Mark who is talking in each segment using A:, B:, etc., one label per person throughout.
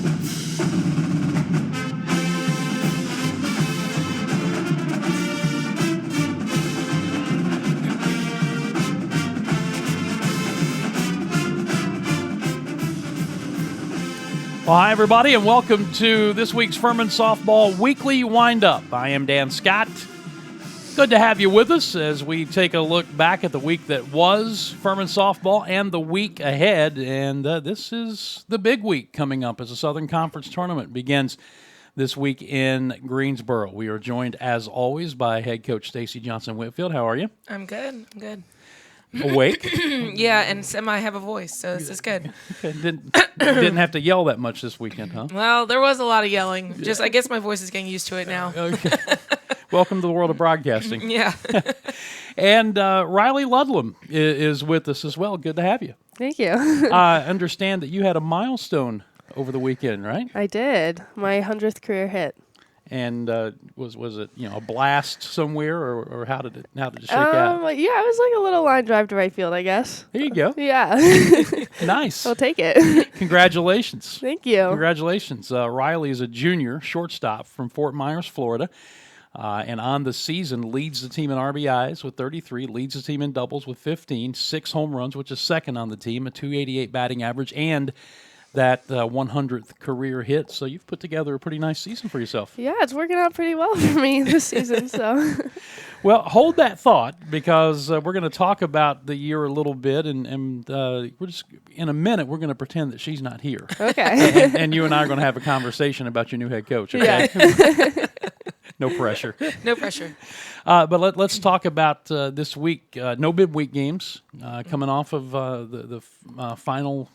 A: Well, hi, everybody, and welcome to this week's Furman Softball Weekly Windup. I am Dan Scott. Good to have you with us as we take a look back at the week that was Furman Softball and the week ahead. And this is the big week coming up as the Southern Conference Tournament begins this week in Greensboro. We are joined, as always, by head coach Stacey Johnson-Whitfield. How are you?
B: I'm good.
A: Awake?
B: Yeah, and I have a voice, so this is good.
A: Okay. Didn't have to yell that much this weekend, huh?
B: Well, there was a lot of yelling. Just, I guess my voice is getting used to it now.
A: Okay. Welcome to the world of broadcasting.
B: Yeah.
A: And Riley Ludlam is with us as well. Good to have you.
C: Thank you.
A: I understand that you had a milestone over the weekend, right?
C: I did. My 100th career hit.
A: And was it a blast somewhere, or how did it shake out?
C: Yeah, it was like a little line drive to right field, I guess.
A: There you go.
C: Yeah.
A: Nice.
C: I'll take it.
A: Congratulations.
C: Thank you.
A: Congratulations. Riley is a junior shortstop from Fort Myers, Florida. And on the season, leads the team in RBIs with 33, leads the team in doubles with 15, 6 home runs, which is second on the team, a .288 batting average, and that 100th career hit. So you've put together a pretty nice season for yourself.
C: Yeah, it's working out pretty well for me this season. So,
A: well, hold that thought, because we're going to talk about the year a little bit, and we're just in a minute we're going to pretend that she's not here.
C: Okay.
A: and you and I are going to have a conversation about your new head coach. Okay?
C: Yeah.
A: No pressure.
B: No pressure.
A: But let's talk about this week. No midweek games coming off of the final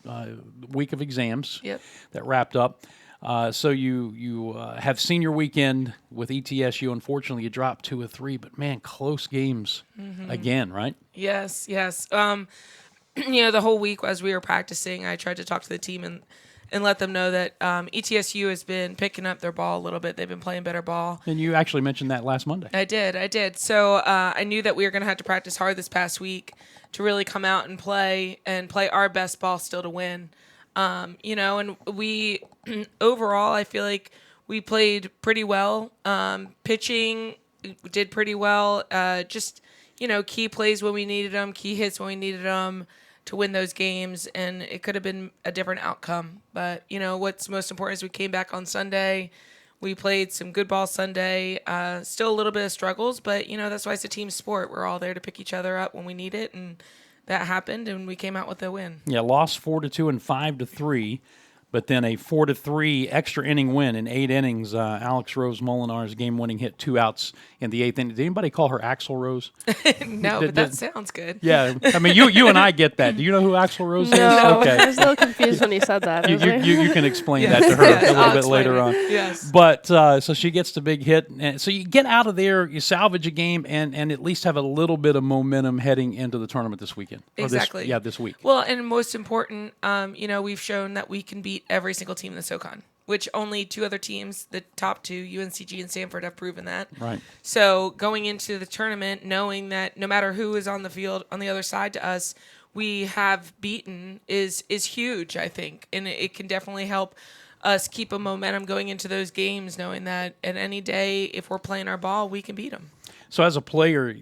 A: week of exams that wrapped up. So you have senior weekend with ETSU. Unfortunately, you dropped 2 of 3, but man, close games again, right?
B: Yes. The whole week as we were practicing, I tried to talk to the team and let them know that ETSU has been picking up their ball a little bit. They've been playing better ball.
A: And you actually mentioned that last Monday.
B: I did. So I knew that we were going to have to practice hard this past week to really come out and play our best ball still to win. And we overall, I feel like we played pretty well. Pitching did pretty well. Key plays when we needed them, key hits when we needed them to win those games, and it could have been a different outcome. But, what's most important is we came back on Sunday. We played some good ball Sunday. Still a little bit of struggles, but, that's why it's a team sport. We're all there to pick each other up when we need it, and that happened, and we came out with a win.
A: Yeah, lost 4-2 and 5-3. But then a 4-3 extra inning win in 8 innings. Alex Rose Molinar's game-winning hit, 2 outs in the 8th inning. Did anybody call her Axl Rose?
B: No, but that sounds good.
A: Yeah, I mean, you and I get that. Do you know who Axl Rose is?
C: No,
A: Okay.
C: I was a little confused when you said that.
A: You can explain that to her a little bit later on.
B: Yes.
A: But so she gets the big hit. And so you get out of there, you salvage a game, and at least have a little bit of momentum heading into the tournament this weekend.
B: Exactly.
A: This week.
B: Well, and most important, we've shown that we can beat every single team in the SoCon, which only 2 other teams, the top 2, UNCG and Stanford, have proven that.
A: Right.
B: So going into the tournament, knowing that no matter who is on the field on the other side to us, we have beaten is huge, I think. And it can definitely help us keep a momentum going into those games, knowing that at any day, if we're playing our ball, we can beat them.
A: So as a player,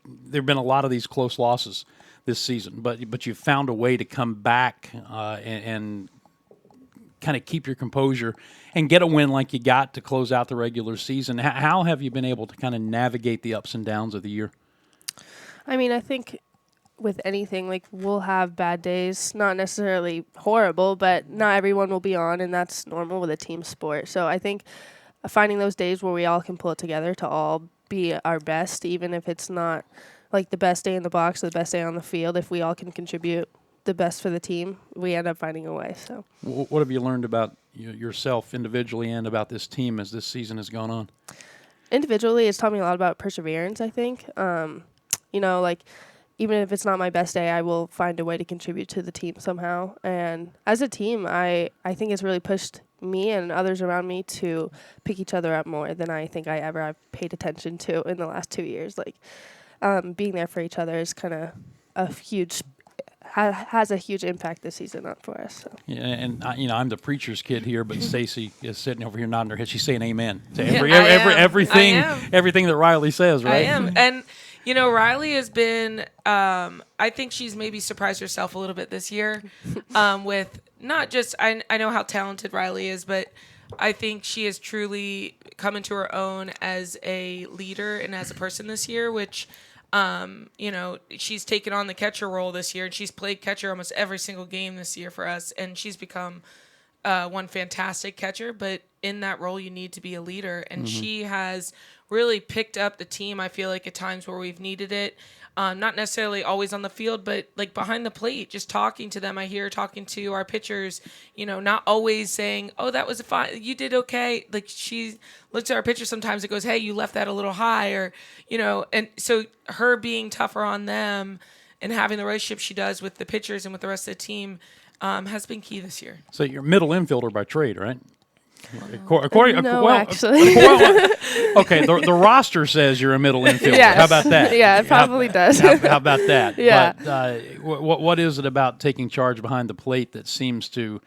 A: there have been a lot of these close losses this season, but you've found a way to come back and kind of keep your composure and get a win like you got to close out the regular season. How have you been able to kind of navigate the ups and downs of the year?
C: I mean, I think with anything, like, we'll have bad days, not necessarily horrible, but not everyone will be on, and that's normal with a team sport. So I think finding those days where we all can pull it together to all be our best, even if it's not like the best day in the box or the best day on the field, if we all can contribute the best for the team, we end up finding a way. So,
A: what have you learned about yourself individually and about this team as this season has gone on?
C: Individually, it's taught me a lot about perseverance, I think. Even if it's not my best day, I will find a way to contribute to the team somehow. And as a team, I think it's really pushed me and others around me to pick each other up more than I think I ever have paid attention to in the last 2 years. Being there for each other is kind of a huge has a huge impact this season for us. So.
A: Yeah, and I'm the preacher's kid here, but Stacey is sitting over here nodding her head. She's saying amen to everything that Riley says, right?
B: I am. And, Riley has been, I think she's maybe surprised herself a little bit this year with not just, I know how talented Riley is, but I think she has truly come into her own as a leader and as a person this year, which, she's taken on the catcher role this year, and she's played catcher almost every single game this year for us, and she's become one fantastic catcher. But in that role, you need to be a leader, and she has really picked up the team, I feel like, at times where we've needed it. Not necessarily always on the field, but like behind the plate, just talking to them. I hear talking to our pitchers, not always saying, "Oh, that was fine. You did okay." Like she looks at our pitchers sometimes and goes, "Hey, you left that a little high," or, and so her being tougher on them and having the relationship she does with the pitchers and with the rest of the team has been key this year.
A: So you're middle infielder by trade, right?
C: Actually.
A: Okay, the roster says you're a middle infielder.
C: Yes.
A: How about that?
C: Yeah, it probably does.
A: How about that?
C: Yeah.
A: But what is it about taking charge behind the plate that seems to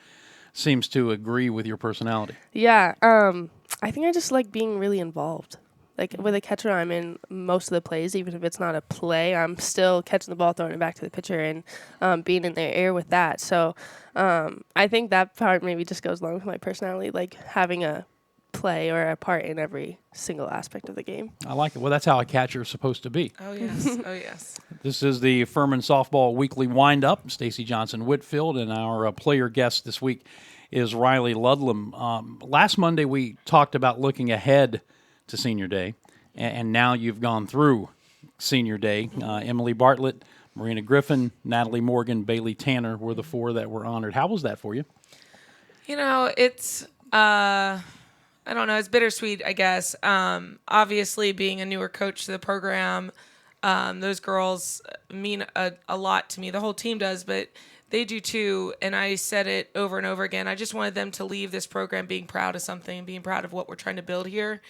A: agree with your personality?
C: Yeah, I think I just like being really involved. Like with a catcher, I'm in most of the plays, even if it's not a play. I'm still catching the ball, throwing it back to the pitcher, and being in their ear with that. So I think that part maybe just goes along with my personality, like having a play or a part in every single aspect of the game.
A: I like it. Well, that's how a catcher is supposed to be.
B: Oh, yes. Oh, yes.
A: This is the Furman Softball Weekly Wind-Up. Stacey Johnson-Whitfield, and our player guest this week is Riley Ludlam. Last Monday, we talked about looking ahead to Senior Day, and now you've gone through Senior Day. Emily Bartlett, Marina Griffin, Natalie Morgan, Bailey Tanner were the four that were honored. How was that for you?
B: It's, I don't know, it's bittersweet, I guess. Obviously, being a newer coach to the program, those girls mean a lot to me. The whole team does, but they do too, and I said it over and over again. I just wanted them to leave this program being proud of something, being proud of what we're trying to build here.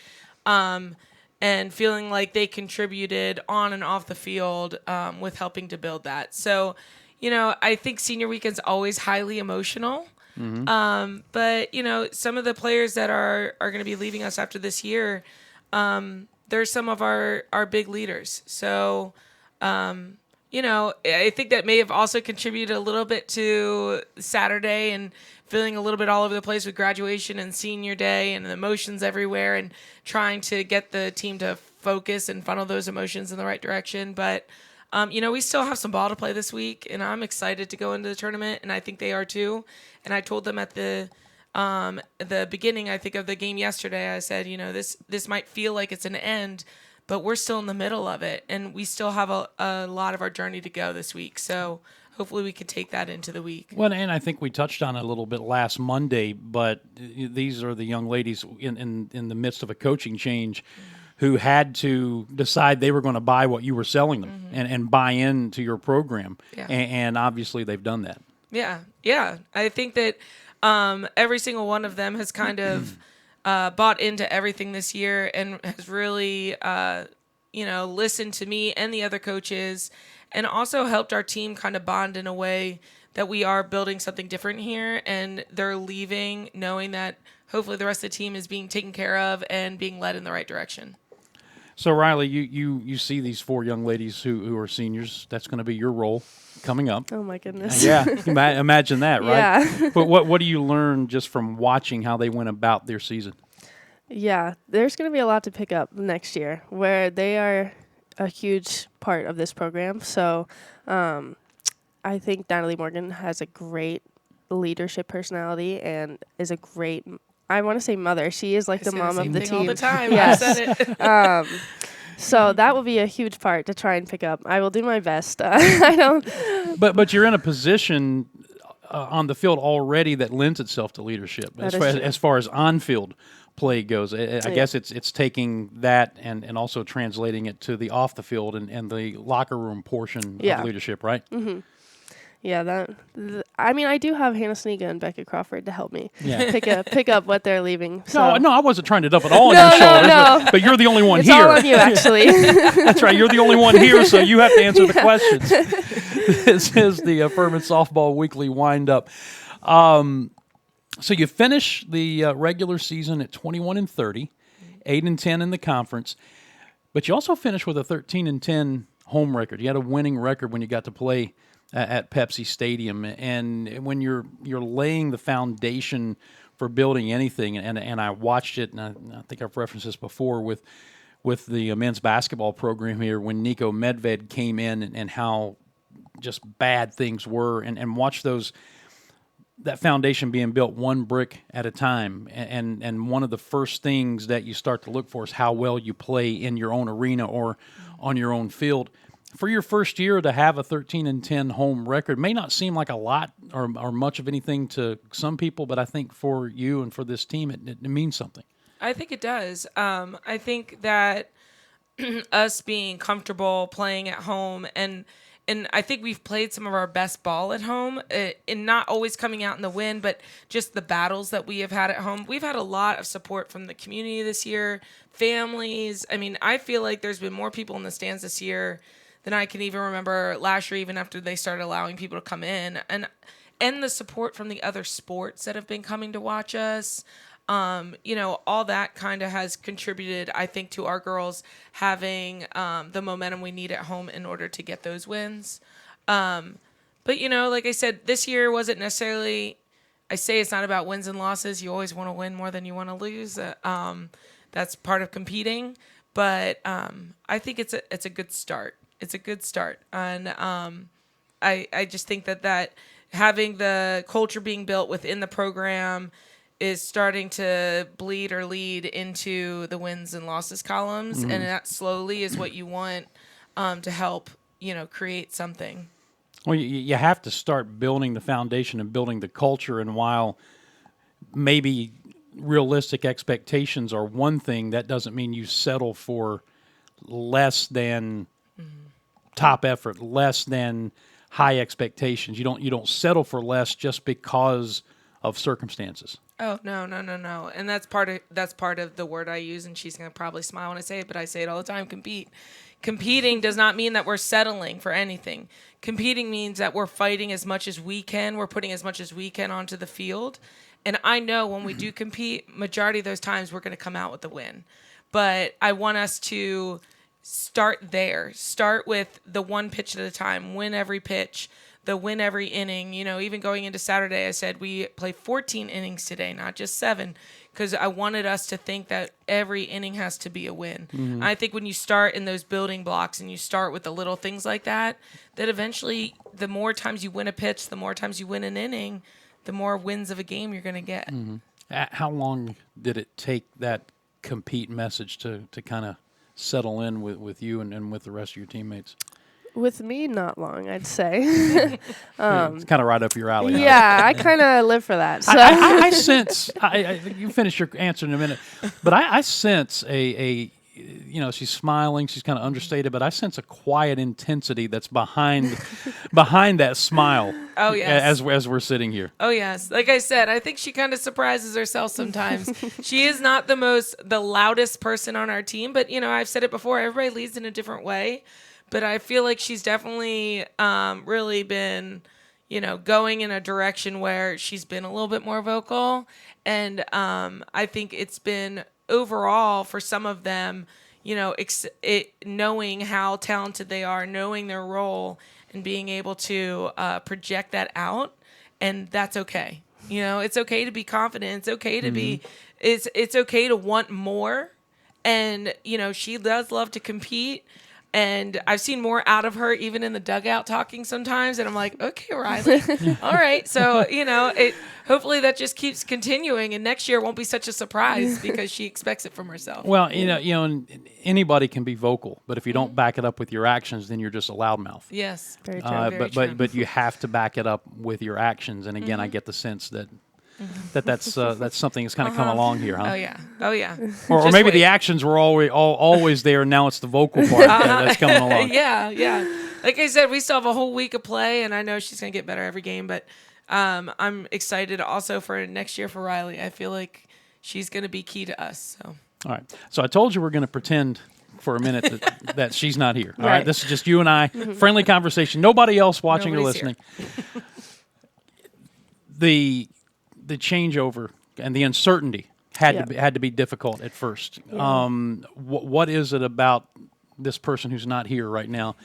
B: And feeling like they contributed on and off the field with helping to build that. So, I think senior weekend's always highly emotional. But, some of the players that are going to be leaving us after this year, they're some of our big leaders. So, I think that may have also contributed a little bit to Saturday and feeling a little bit all over the place with graduation and senior day and the emotions everywhere and trying to get the team to focus and funnel those emotions in the right direction. But, we still have some ball to play this week, and I'm excited to go into the tournament, and I think they are too. And I told them at the beginning, I think, of the game yesterday, I said, this might feel like it's an end, but we're still in the middle of it, and we still have a lot of our journey to go this week. So hopefully we can take that into the week.
A: Well, and I think we touched on it a little bit last Monday, but these are the young ladies in the midst of a coaching change who had to decide they were going to buy what you were selling them and buy into your program.
B: Yeah.
A: And obviously they've done that.
B: Yeah. I think that every single one of them has kind of bought into everything this year and has really, listened to me and the other coaches, and also helped our team kind of bond in a way that we are building something different here, and they're leaving knowing that hopefully the rest of the team is being taken care of and being led in the right direction.
A: So, Riley, you see these four young ladies who are seniors. That's going to be your role coming up.
C: Oh, my goodness.
A: Yeah, imagine that, right?
C: Yeah.
A: But what do you learn just from watching how they went about their season?
C: Yeah, there's going to be a lot to pick up next year, where they are a huge part of this program. So I think Natalie Morgan has a great leadership personality and is a great, I want to say mother. She is like the mom of the team.
B: All the time.
C: Yes.
B: I said it.
C: So that will be a huge part to try and pick up. I will do my best. I don't.
A: But you're in a position on the field already that lends itself to leadership as far as on-field play goes. I guess it's taking that and also translating it to the off the field and the locker room portion of leadership, right? Mm-hmm.
C: Yeah, I do have Hannah Sneega and Becca Crawford to help me pick up what they're leaving. So.
A: No, I wasn't trying to dump it all on your shoulders.
C: No.
A: But you're the only one
C: it's
A: here.
C: It's all on you, actually.
A: That's right. You're the only one here, so you have to answer the questions. This is the Furman Softball Weekly Windup. So you finish the regular season at 21-30, 8-10 in the conference, but you also finished with a 13-10 home record. You had a winning record when you got to play at Pepsi Stadium, and when you're laying the foundation for building anything, and I watched it, and I think I've referenced this before with the men's basketball program here when Nico Medved came in and how just bad things were, and watch that foundation being built one brick at a time. And one of the first things that you start to look for is how well you play in your own arena or on your own field. For your first year to have a 13-10 home record may not seem like a lot or much of anything to some people, but I think for you and for this team, it means something.
B: I think it does. I think that us being comfortable playing at home, and I think we've played some of our best ball at home, and not always coming out in the win, but just the battles that we have had at home. We've had a lot of support from the community this year, families. I mean, I feel like there's been more people in the stands this year than I can even remember last year, even after they started allowing people to come in. And the support from the other sports that have been coming to watch us. All that kind of has contributed, I think, to our girls having the momentum we need at home in order to get those wins. But, like I said, this year wasn't necessarily, I say it's not about wins and losses. You always want to win more than you want to lose. That's part of competing. But I think it's a good start. It's a good start. And I just think that having the culture being built within the program is starting to bleed or lead into the wins and losses columns. Mm-hmm. And that slowly is what you want to help, create something.
A: Well, you have to start building the foundation and building the culture. And while maybe realistic expectations are one thing, that doesn't mean you settle for less than top effort, less than high expectations. You don't settle for less just because of circumstances.
B: Oh, no. And that's part of the word I use, and she's going to probably smile when I say it, but I say it all the time, compete. Competing does not mean that we're settling for anything. Competing means that we're fighting as much as we can. We're putting as much as we can onto the field. And I know when we do compete, majority of those times we're going to come out with the win. But I want us to start there. Start with the one pitch at a time. Win every pitch. Win every inning. Even going into Saturday, I said we play 14 innings today, not just 7, because I wanted us to think that every inning has to be a win. Mm-hmm. I think when you start in those building blocks and you start with the little things like that eventually the more times you win a pitch, the more times you win an inning, the more wins of a game you're going to get.
A: Mm-hmm. How long did it take that compete message to kind of settle in with you and with the rest of your teammates?
C: With me, not long, I'd say.
A: It's kind of right up your alley.
C: Yeah, I kind of live for that. So.
A: I sense, you finish your answer in a minute, but I sense she's smiling, she's kind of understated, but I sense a quiet intensity that's behind that smile.
B: Oh, yes.
A: As we're sitting here.
B: Oh, yes. Like I said, I think she kind of surprises herself sometimes. She is not the loudest person on our team, but, I've said it before, everybody leads in a different way. But I feel like she's definitely really been, going in a direction where she's been a little bit more vocal. And I think it's been overall for some of them, knowing how talented they are, knowing their role, and being able to project that out. And that's okay. It's okay to be confident. It's okay to be, it's okay to want more. And, she does love to compete. And I've seen more out of her even in the dugout talking sometimes. And I'm like, okay, Riley. All right. So, hopefully that just keeps continuing. And next year won't be such a surprise because she expects it from herself.
A: Well, anybody can be vocal. But if you don't back it up with your actions, then you're just a loudmouth.
B: Yes.
C: Very true.
A: But you have to back it up with your actions. And again, I get the sense that that's something that's kind of come along here, huh?
B: Oh yeah.
A: Or maybe the actions were always there, and now it's the vocal part that's coming along.
B: Yeah. Like I said, we still have a whole week of play, and I know she's gonna get better every game. But I'm excited also for next year for Riley. I feel like she's gonna be key to us. So.
A: All right. So I told you we're going to pretend for a minute that she's not here. All right.
C: Right.
A: This is just you and I, friendly conversation. Nobody else watching or
B: Nobody's
A: listening. The changeover and the uncertainty had to be difficult at first.
C: Yeah.
A: What is it about this person who's not here right now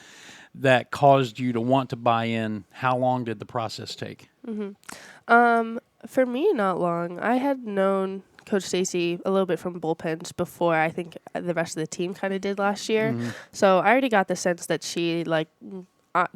A: that caused you to want to buy in? How long did the process take?
C: For me, not long. I had known Coach Stacey a little bit from bullpens before I think the rest of the team kind of did last year. So I already got the sense that she,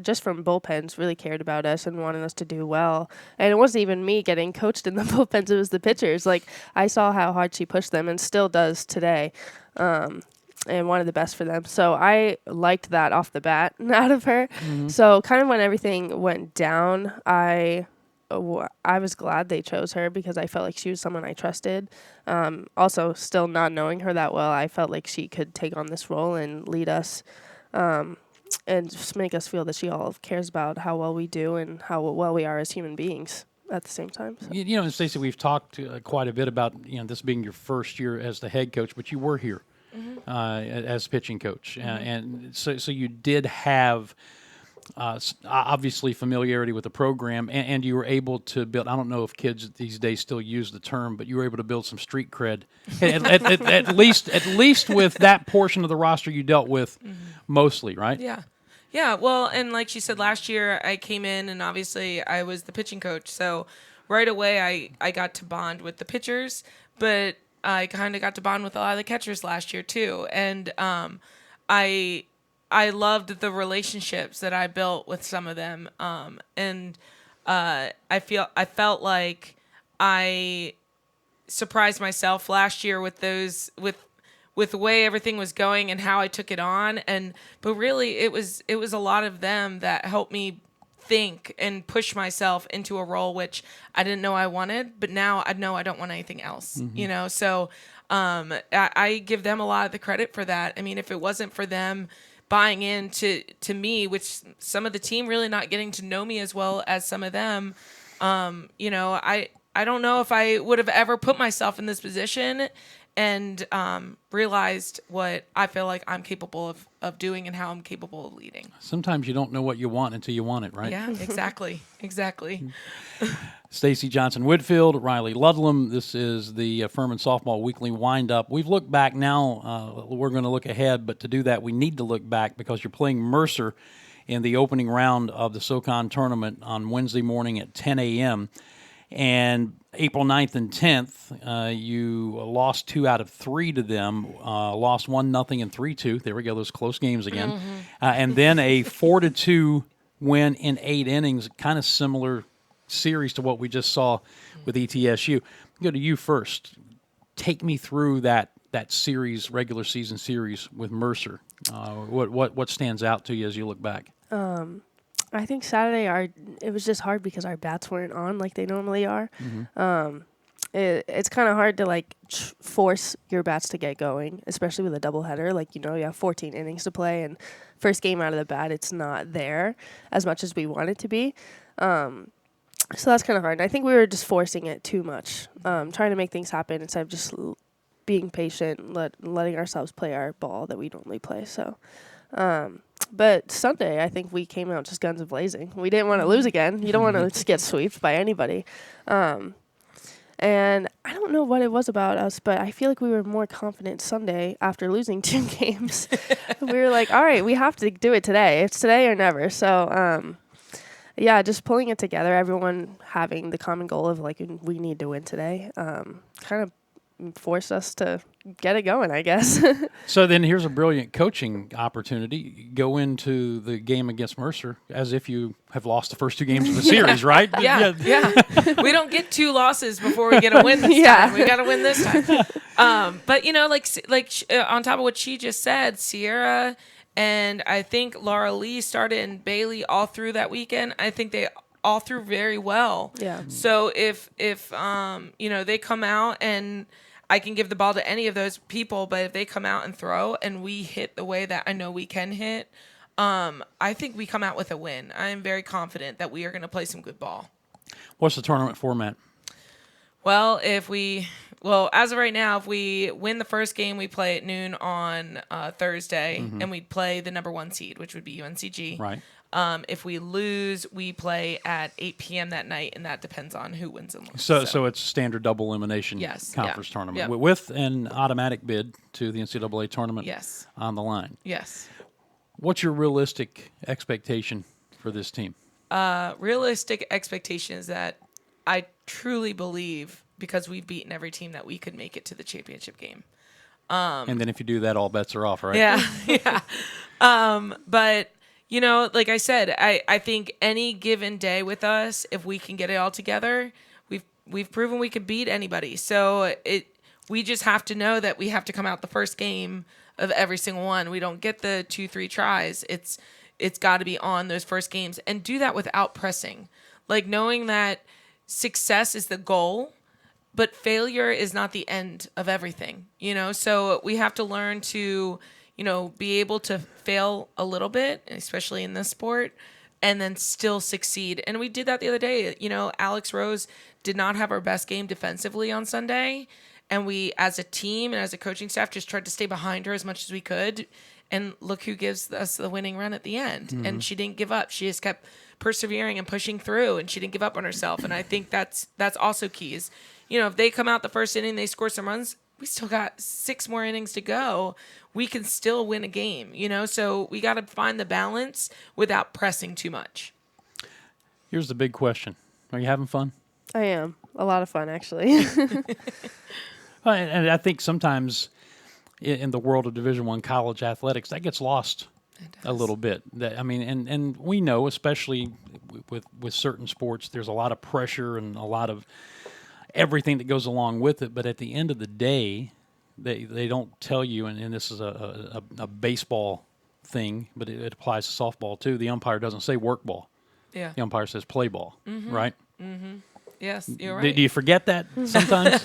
C: just from bullpens, really cared about us and wanted us to do well. And it wasn't even me getting coached in the bullpens. It was the pitchers. I saw how hard she pushed them and still does today. And wanted the best for them. So I liked that off the bat out of her. So kind of when everything went down, I was glad they chose her because I felt like she was someone I trusted. Also, still not knowing her that well, I felt like she could take on this role and lead us and just make us feel that she all cares about how well we do and how well we are as human beings at the same time. So.
A: And Stacey, we've talked quite a bit about this being your first year as the head coach, but you were here as pitching coach. And so you did have obviously familiarity with the program, and you were able to build, I don't know if kids these days still use the term, but you were able to build some street cred, at least with that portion of the roster you dealt with mostly, right?
B: Yeah. Yeah, well, and like she said, last year I came in and obviously I was the pitching coach. So right away I got to bond with the pitchers, but I kind of got to bond with a lot of the catchers last year too. And I loved the relationships that I built with some of them. I felt like I surprised myself last year with those with the way everything was going and how I took it on. But really it was a lot of them that helped me think and push myself into a role which I didn't know I wanted, but now I know I don't want anything else, So I give them a lot of the credit for that. I mean, if it wasn't for them buying in to me, which some of the team really not getting to know me as well as some of them, I don't know if I would have ever put myself in this position and realized what I feel like I'm capable of doing and how I'm capable of leading.
A: Sometimes you don't know what you want until you want it, right?
B: Yeah, exactly.
A: Stacey Johnson-Whitfield, Riley Ludlam. This is the Furman Softball Weekly Wind-Up. We've looked back now. We're going to look ahead, but to do that, we need to look back because you're playing Mercer in the opening round of the SoCon Tournament on Wednesday morning at 10 a.m., and April 9th and 10th, you lost 2 out of 3 to them, lost 1-0 and 3-2. There we go, those close games again. And then a 4-2 win in 8 innings, kind of similar series to what we just saw with ETSU. Go to you first. Take me through that series, regular season series with Mercer. What stands out to you as you look back?
C: I think Saturday it was just hard because our bats weren't on like they normally are. It's kind of hard to force your bats to get going, especially with a doubleheader. You have 14 innings to play, and first game out of the bat, it's not there as much as we want it to be. So that's kind of hard. And I think we were just forcing it too much, trying to make things happen instead of just being patient, letting ourselves play our ball that we normally play. So. But Sunday, I think we came out just guns a-blazing. We didn't want to lose again. You don't want to just get swept by anybody. And I don't know what it was about us, but I feel like we were more confident Sunday after losing 2 games. We were like, all right, we have to do it today. It's today or never. So, just pulling it together, everyone having the common goal of, we need to win today, kind of forced us to get it going, I guess.
A: So then here's a brilliant coaching opportunity. Go into the game against Mercer as if you have lost the first 2 games of the series, right?
B: Yeah. We don't get 2 losses before we get a win this time. We got to win this time. But, on top of what she just said, Sierra and I think Laura Lee started and Bailey all through that weekend. I think they all threw very well.
C: Yeah.
B: So if they come out and I can give the ball to any of those people, but if they come out and throw and we hit the way that I know we can hit, I think we come out with a win. I am very confident that we are going to play some good ball.
A: What's the tournament format?
B: Well, if we Well, as of right now, if we win the first game, we play at noon on Thursday, and we'd play the number 1 seed, which would be UNCG.
A: Right.
B: If we lose, we play at 8 p.m. that night, and that depends on who wins and loses.
A: So it's standard double elimination conference tournament with an automatic bid to the NCAA tournament on the line.
B: Yes.
A: What's your realistic expectation for this team?
B: Realistic expectation is that I truly believe, because we've beaten every team, that we could make it to the championship game.
A: And then if you do that, all bets are off, right?
B: Yeah. But, like I said, I think any given day with us, if we can get it all together, we've proven we could beat anybody. So we just have to know that we have to come out the first game of every single one. We don't get the 2-3 tries. It's got to be on those first games, and do that without pressing. Like, knowing that success is the goal, but failure is not the end of everything, So we have to learn to, be able to fail a little bit, especially in this sport, and then still succeed. And we did that the other day. Alex Rose did not have our best game defensively on Sunday, and we, as a team and as a coaching staff, just tried to stay behind her as much as we could. And look who gives us the winning run at the end. Mm-hmm. And she didn't give up. She just kept persevering and pushing through, and she didn't give up on herself. And I think that's also key is, if they come out the first inning, they score some runs, we still got 6 more innings to go. We can still win a game, So we got to find the balance without pressing too much.
A: Here's the big question. Are you having fun?
C: I am. A lot of fun, actually.
A: And I think sometimes in the world of Division I college athletics, that gets lost a little bit. And we know, especially with certain sports, there's a lot of pressure and a lot of everything that goes along with it. But at the end of the day, they don't tell you, and this is a baseball thing, but it applies to softball too. The umpire doesn't say work ball. Yeah. The umpire says play ball, right? Mm-hmm.
B: Yes, you're right.
A: Do you forget that sometimes?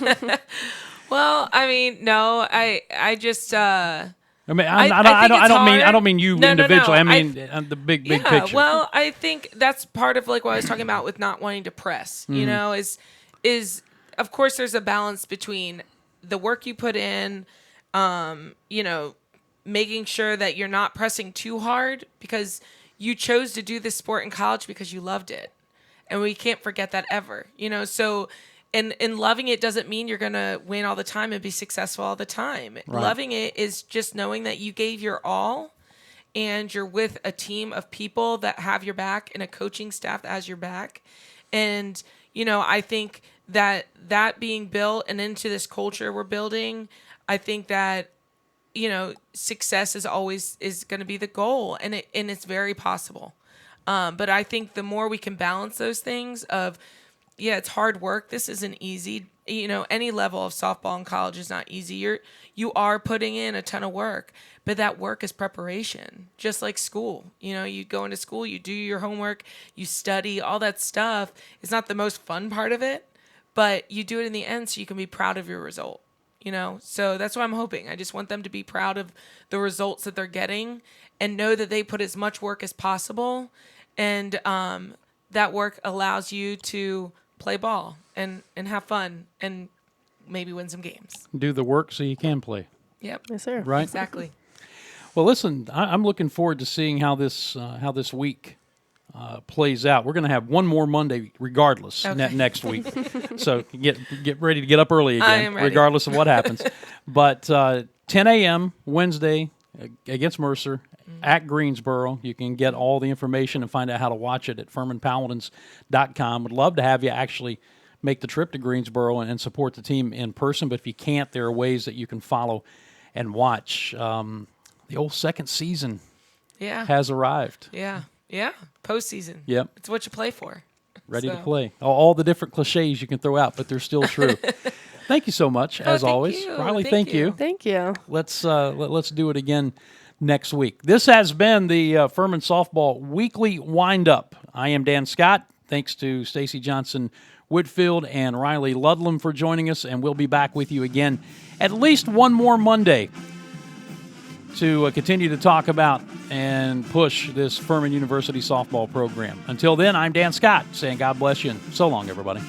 B: Well, no, I just.
A: I don't mean you individually. No. I mean the big picture.
B: Well, I think that's part of like what I was talking about with not wanting to press. Is of course there's a balance between the work you put in, making sure that you're not pressing too hard because you chose to do this sport in college because you loved it, and we can't forget that ever. So. And loving it doesn't mean you're going to win all the time and be successful all the time. Right. Loving it is just knowing that you gave your all and you're with a team of people that have your back and a coaching staff that has your back. And, I think that being built and into this culture we're building, I think that, success is going to be the goal, and it's very possible. But I think the more we can balance those things of, yeah, it's hard work. This isn't easy. Any level of softball in college is not easy. You are putting in a ton of work, but that work is preparation, just like school. You go into school, you do your homework, you study, all that stuff. It's not the most fun part of it, but you do it in the end so you can be proud of your result. So that's what I'm hoping. I just want them to be proud of the results that they're getting and know that they put as much work as possible. And that work allows you to play ball and have fun and maybe win some games.
A: Do the work so you can play.
B: Yep.
C: Yes, sir.
A: Right?
B: Exactly.
A: Well, listen, I'm looking forward to seeing how this week plays out. We're going to have one more Monday regardless next week. So get ready to get up early again, regardless of what happens. But 10 a.m. Wednesday against Mercer at Greensboro. You can get all the information and find out how to watch it at FurmanPaladins.com. Would love to have you actually make the trip to Greensboro and support the team in person. But if you can't, there are ways that you can follow and watch. The old second season has arrived.
B: Yeah. Postseason.
A: Yep.
B: It's what you play for.
A: Ready to play. All the different cliches you can throw out, but they're still true. Thank you so much, as always.
B: You.
A: Riley, thank you.
C: Thank you.
A: Let's do it again next week. This has been the Furman Softball Weekly Windup. I am Dan Scott. Thanks to Stacey Johnson-Whitfield and Riley Ludlam for joining us, and we'll be back with you again at least one more Monday to continue to talk about and push this Furman University softball program. Until then, I'm Dan Scott saying God bless you, and so long, everybody.